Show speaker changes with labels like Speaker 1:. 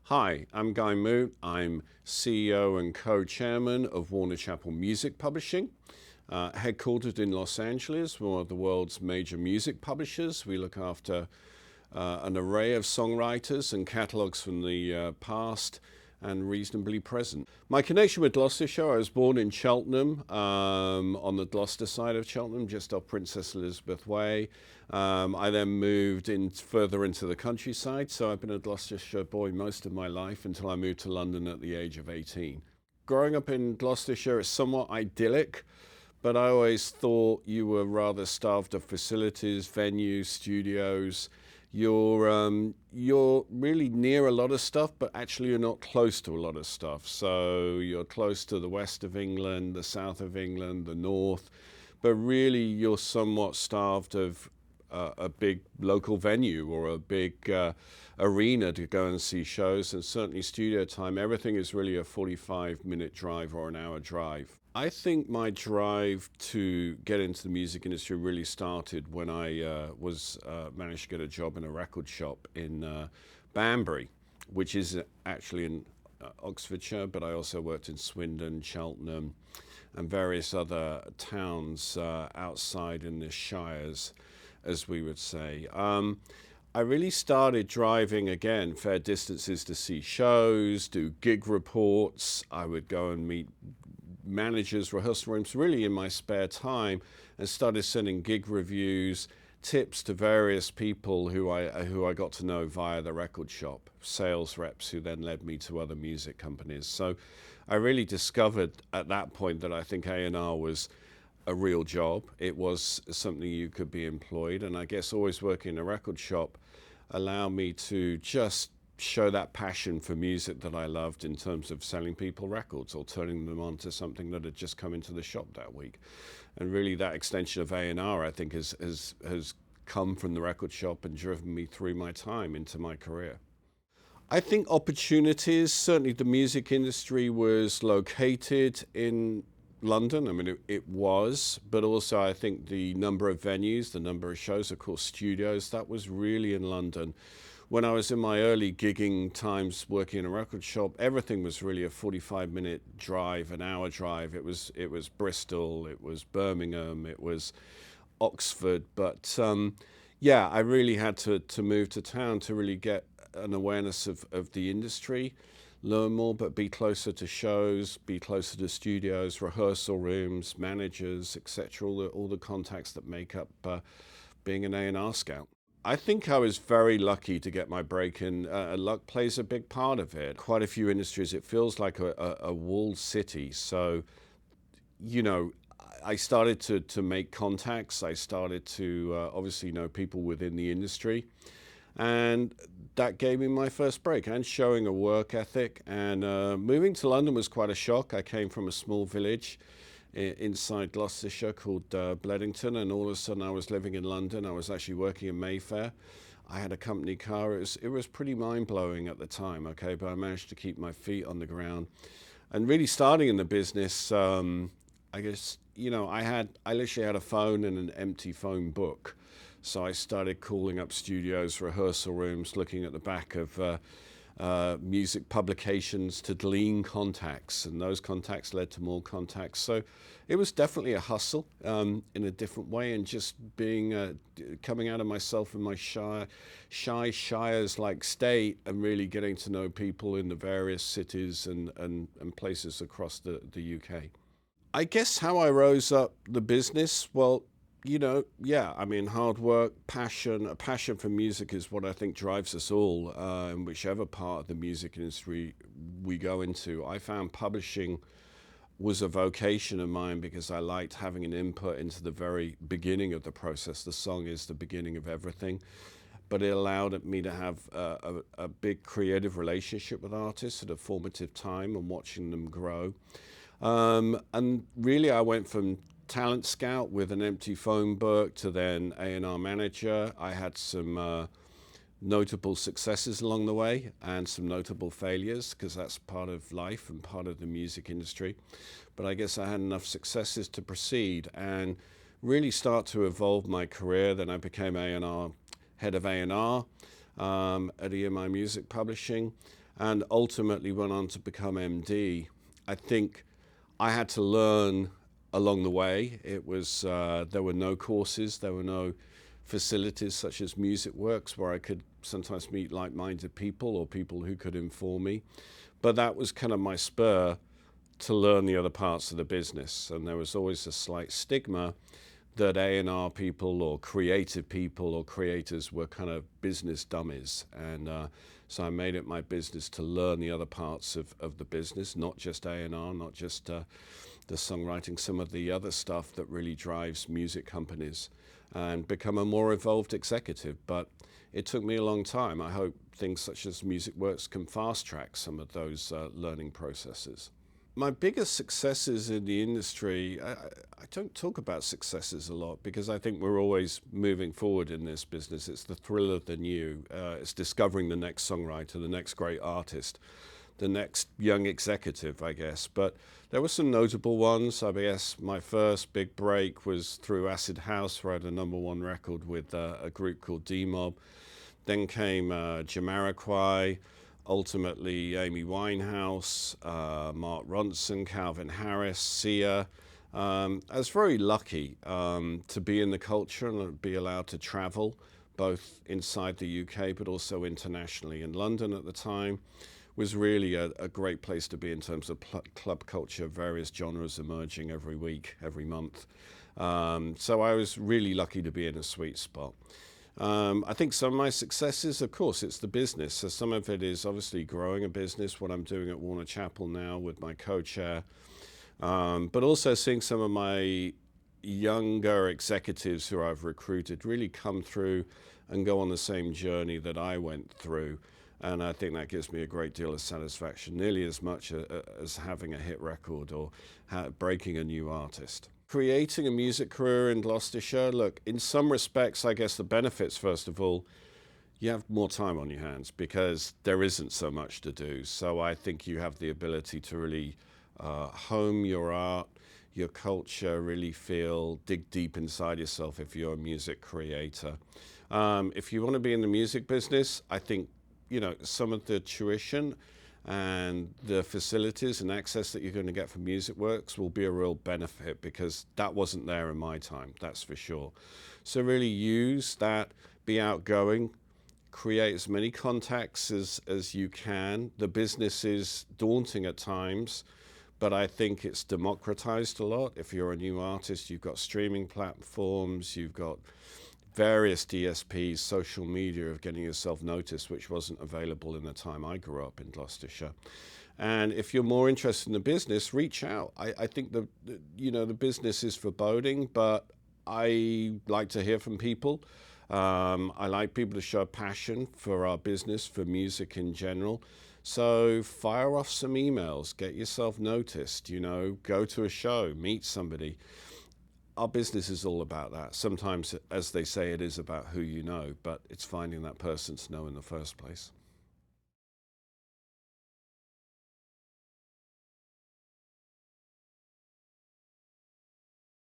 Speaker 1: Hi, I'm Guy Moot. I'm CEO and co-chairman of Warner Chappell Music Publishing, headquartered in Los Angeles, one of the world's major music publishers. We look after an array of songwriters and catalogs from the past and reasonably present. My connection with Gloucestershire, I was born in Cheltenham, on the Gloucester side of Cheltenham, just off Princess Elizabeth Way. I then moved further into the countryside, so I've been a Gloucestershire boy most of my life until I moved to London at the age of 18. Growing up in Gloucestershire is somewhat idyllic, but I always thought you were rather starved of facilities, venues, studios. You're really near a lot of stuff, but actually you're not close to a lot of stuff. So you're close to the west of England, the south of England, the north, but really you're somewhat starved of a big local venue or a big arena to go and see shows, and certainly studio time. Everything is really a 45-minute drive or an hour drive. I think my drive to get into the music industry really started when I managed to get a job in a record shop in Banbury, which is actually in Oxfordshire, but I also worked in Swindon, Cheltenham, and various other towns outside in the shires, as we would say. I really started driving, again, fair distances to see shows, do gig reports. I would go and meet managers, rehearsal rooms, really in my spare time, and started sending gig reviews, tips to various people who I got to know via the record shop, sales reps who then led me to other music companies. So I really discovered at that point that I think A&R was a real job. It was something you could be employed, and I guess always working in a record shop allowed me to just show that passion for music that I loved in terms of selling people records or turning them on to something that had just come into the shop that week. And really that extension of A&R, I think, has come from the record shop and driven me through my time into my career. I think opportunities, certainly the music industry was located in London. I mean, it was, but also I think the number of venues, the number of shows, of course, studios, that was really in London. When I was in my early gigging times working in a record shop, everything was really a 45-minute drive, an hour drive. It was Bristol, it was Birmingham, it was Oxford. But yeah, I really had to move to town to really get an awareness of the industry, learn more, but be closer to shows, be closer to studios, rehearsal rooms, managers, etc. All the contacts that make up being an A&R scout. I think I was very lucky to get my break in. Luck plays a big part of it. Quite a few industries, it feels like a walled city. So, you know, I started to make contacts. I started to obviously know people within the industry. And that gave me my first break, and showing a work ethic. And moving to London was quite a shock. I came from a small village inside Gloucestershire called Bledington, and all of a sudden I was living in London. I was actually working in Mayfair. I had a company car. It was pretty mind-blowing at the time, okay, but I managed to keep my feet on the ground. And really starting in the business, I guess, you know, I literally had a phone and an empty phone book. So I started calling up studios, rehearsal rooms, looking at the back of music publications to glean contacts, and those contacts led to more contacts. So it was definitely a hustle in a different way, and just being coming out of myself in my shy shires-like state, and really getting to know people in the various cities and places across the UK. I guess how I rose up the business, well, you know, yeah, I mean, hard work, passion. A passion for music is what I think drives us all in whichever part of the music industry we go into. I found publishing was a vocation of mine because I liked having an input into the very beginning of the process. The song is the beginning of everything, but it allowed me to have a big creative relationship with artists at a formative time and watching them grow. And really I went from talent scout with an empty phone book to then A&R manager. I had some notable successes along the way and some notable failures, because that's part of life and part of the music industry. But I guess I had enough successes to proceed and really start to evolve my career. Then I became A&R, head of A&R at EMI Music Publishing. and ultimately went on to become MD. I think I had to learn along the way. It was there were no courses, there were no facilities such as Music Works where I could sometimes meet like-minded people or people who could inform me. But that was kind of my spur to learn the other parts of the business. And there was always a slight stigma that A&R people or creative people or creators were kind of business dummies. And so I made it my business to learn the other parts of the business, not just A&R, not just the songwriting, some of the other stuff that really drives music companies, and become a more evolved executive. But it took me a long time. I hope things such as Music Works can fast track some of those learning processes. My biggest successes in the industry, I don't talk about successes a lot because I think we're always moving forward in this business. It's the thrill of the new. It's discovering the next songwriter, the next great artist, the next young executive, I guess. But there were some notable ones. I guess my first big break was through Acid House, where I had a #1 record with a group called D-Mob. Then came Jamiroquai, ultimately Amy Winehouse, Mark Ronson, Calvin Harris, Sia. I was very lucky to be in the culture and be allowed to travel, both inside the UK but also internationally. In London at the time was really a great place to be in terms of club culture, various genres emerging every week, every month. So I was really lucky to be in a sweet spot. I think some of my successes, of course, it's the business. So some of it is obviously growing a business, what I'm doing at Warner Chappell now with my co-chair, but also seeing some of my younger executives who I've recruited really come through and go on the same journey that I went through. And I think that gives me a great deal of satisfaction, nearly as much as having a hit record or breaking a new artist. Creating a music career in Gloucestershire, look, in some respects, I guess the benefits, first of all, you have more time on your hands because there isn't so much to do. So I think you have the ability to really hone your art, your culture, really dig deep inside yourself if you're a music creator. If you want to be in the music business, I think, you know, some of the tuition and the facilities and access that you're going to get from Music Works will be a real benefit because that wasn't there in my time, that's for sure. So really use that, be outgoing, create as many contacts as you can. The business is daunting at times, but I think it's democratized a lot. If you're a new artist, you've got streaming platforms, you've got various DSPs, social media of getting yourself noticed, which wasn't available in the time I grew up in Gloucestershire. And if you're more interested in the business, reach out. I think the business is foreboding, but I like to hear from people. I like people to show passion for our business, for music in general. So fire off some emails, get yourself noticed, go to a show, meet somebody. Our business is all about that. Sometimes, as they say, it is about who you know, but it's finding that person to know in the first place.